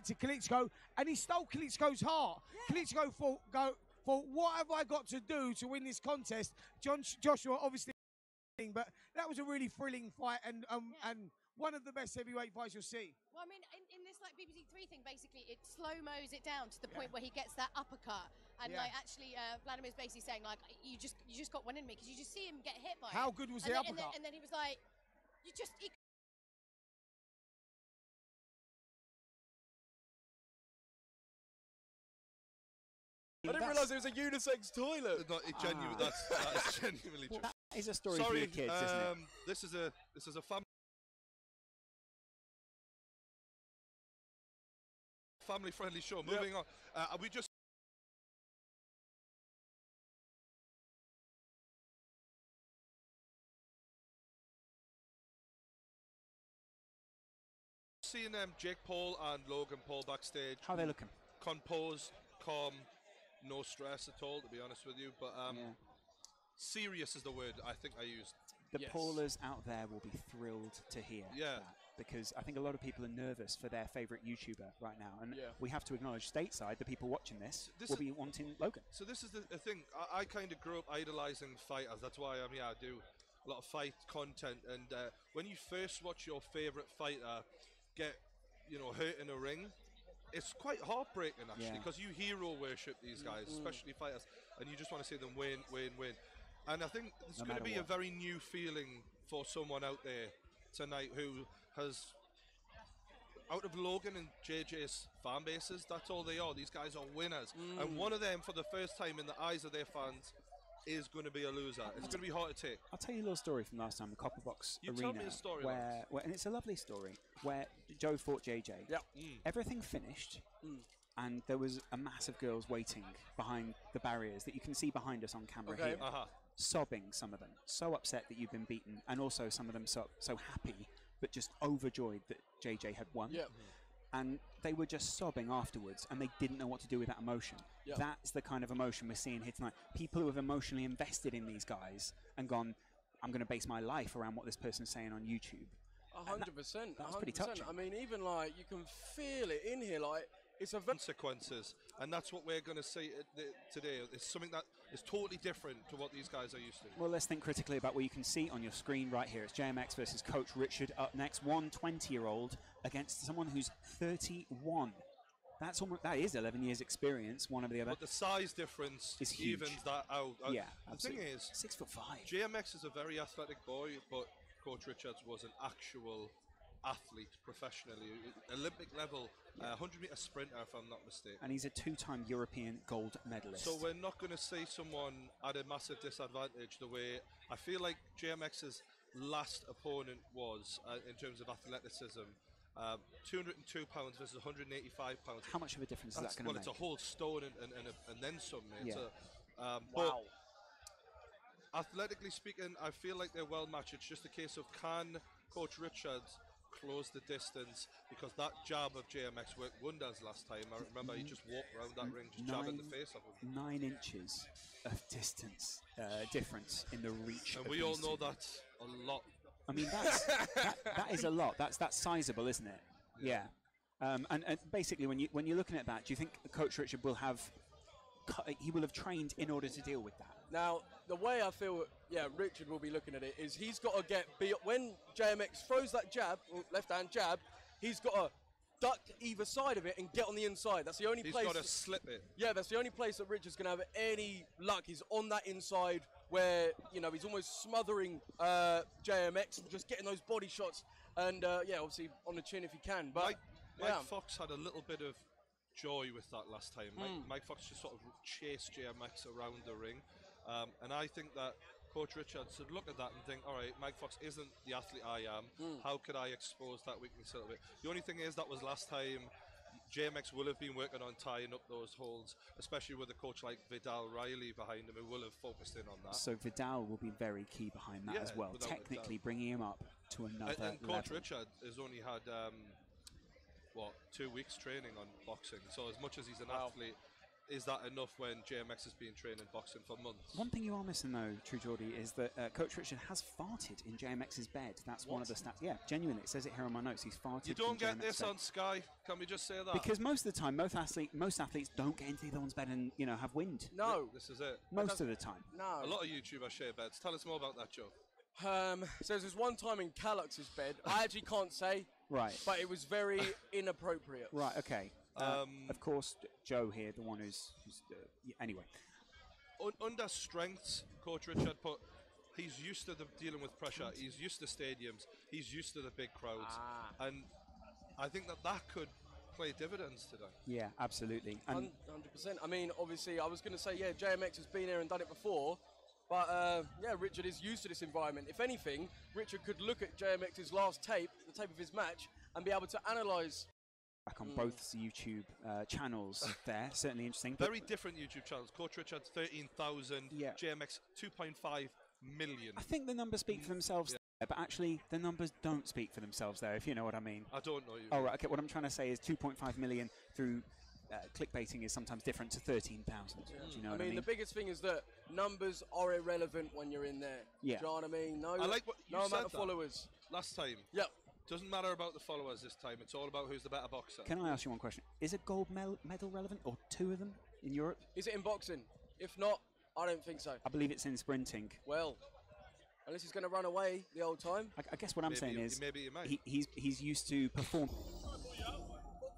fight to Klitschko, and he stole Klitschko's heart. Yeah. Klitschko thought, what have I got to do to win this contest? Joshua obviously, but that was a really thrilling fight, and one of the best heavyweight fights you'll see. Well, I mean, in this like BBC Three thing, basically it slow-mos it down to the point where he gets that uppercut, and like actually Vladimir's basically saying like, you just got one in me, because you just see him get hit by How it. good was the uppercut? And then he was like, I didn't realise it was a unisex toilet. No, that's genuinely true. That is a story for your kids, isn't it? This is a family-friendly show. Moving on, we just seeing Jake Paul and Logan Paul backstage. How are they looking? Composed, calm, no stress at all, to be honest with you. But serious is the word I think I used. The Paulers out there will be thrilled to hear that, because I think a lot of people are nervous for their favourite YouTuber right now, and we have to acknowledge stateside, the people watching this will be wanting Logan. So this is the thing. I kind of grew up idolising fighters. That's why I do a lot of fight content, and when you first watch your favourite fighter get hurt in a ring, it's quite heartbreaking actually, because you hero worship these guys, especially fighters, and you just want to see them win. And I think it's going to be a very new feeling for someone out there tonight who has, out of Logan and JJ's fan bases, that's all they are. These guys are winners. And one of them, for the first time in the eyes of their fans, is going to be a loser. It's going to be hard to take. I'll tell you a little story from last time, the Copper Box Arena. Tell me a story, where, and it's a lovely story, where Joe fought JJ. Everything finished, and there was a mass of girls waiting behind the barriers that you can see behind us on camera here. Sobbing, some of them, so upset that you've been beaten, and also some of them so happy, but just overjoyed that JJ had won. And they were just sobbing afterwards, and they didn't know what to do with that emotion. That's the kind of emotion we're seeing here tonight. People who have emotionally invested in these guys and gone, I'm going to base my life around what this person's saying on YouTube. 100%. That's pretty touching. I mean, even like, you can feel it in here, like, it's a consequences, and that's what we're going to see today. It's something that is totally different to what these guys are used to. Well, let's think critically about what you can see on your screen right here. It's JMX versus Coach Richard up next. One 20-year-old against someone who's 31. That is 11 years experience, one over the other. But the size difference is huge. Evens that out. Yeah, the absolutely. thing is, 6'5". JMX is a very athletic boy, but Coach Richards was an actual athlete professionally, Olympic level, 100-meter sprinter if I'm not mistaken. And he's a two-time European gold medalist. So we're not going to see someone at a massive disadvantage the way I feel like JMX's last opponent was in terms of athleticism. 202 pounds versus 185 pounds. How much of a difference is that going to make? Well, it's a whole stone and then some. wow. But athletically speaking, I feel like they're well matched. It's just a case of, can Coach Richards close the distance, because that jab of JMX worked wonders last time. I remember he just walked around that ring, just jabbing the face of him. 9 inches of distance difference in the reach. And we all know that's a lot. I mean, that is a lot. That's sizable, isn't it? Yeah. And basically, when you're looking at that, do you think Coach Richard will have trained in order to deal with that? Now, the way I feel, Richard will be looking at it is he's got to get when JMX throws that jab, left-hand jab, he's got to duck either side of it and get on the inside. That's the only place. He's got to slip it. Yeah, that's the only place that Richard's going to have any luck. He's on that inside where, he's almost smothering JMX, just getting those body shots, and obviously on the chin if he can. But Mike Fox had a little bit of joy with that last time. Mike Fox just sort of chased JMX around the ring, and I think that Coach Richards should look at that and think, all right, Mike Fox isn't the athlete I am. How could I expose that weakness a little bit? The only thing is, that was last time. JMX will have been working on tying up those holes, especially with a coach like Vidal Riley behind him, who will have focused in on that. So Vidal will be very key behind that as well, technically bringing him up to another and Coach level. Richard has only had 2 weeks training on boxing, so as much as he's an athlete, is that enough when JMX has been training boxing for months? One thing you are missing, though, True Geordie, is that Coach Richard has farted in JMX's bed. That's one of the stats. Yeah, genuinely, it says it here on my notes. He's farted. You don't in get JMX's this bed. on Sky. Can we just say that? Because most of the time, most athletes don't get into the other one's bed and have wind. No, this is it. Most of the time. No. A lot of YouTubers share beds. Tell us more about that, Joe. So there's one time in Callux's bed. I actually can't say. Right. But it was very inappropriate. Right. Okay. Of course, Joe here, the one who's anyway. Under strengths, Coach Richard he's used to dealing with pressure. He's used to stadiums. He's used to the big crowds, and I think that could play dividends today. Yeah, absolutely. 100%. I mean, obviously, I was going to say, yeah, JMX has been here and done it before, but yeah, Richard is used to this environment. If anything, Richard could look at JMX's last tape, the tape of his match, and be able to analyse. Back on both YouTube channels there, certainly interesting. Very different YouTube channels. Coach Richard, 13,000. Yeah. JMX, 2.5 million. I think the numbers speak for themselves there, but actually the numbers don't speak for themselves there, if you know what I mean. I don't know you. Oh, right, okay, what I'm trying to say is 2.5 million through clickbaiting is sometimes different to 13,000. Do you know what I mean? The biggest thing is that numbers are irrelevant when you're in there. Yeah. Do you know what I mean? No, I like what you no said amount of followers. Last time. Yep. Doesn't matter about the followers this time. It's all about who's the better boxer. Can I ask you one question? Is a gold medal relevant, or two of them in Europe? Is it in boxing? If not, I don't think so. I believe it's in sprinting. Well, unless he's going to run away the old time. I guess what I'm saying is maybe you might. he's used to perform.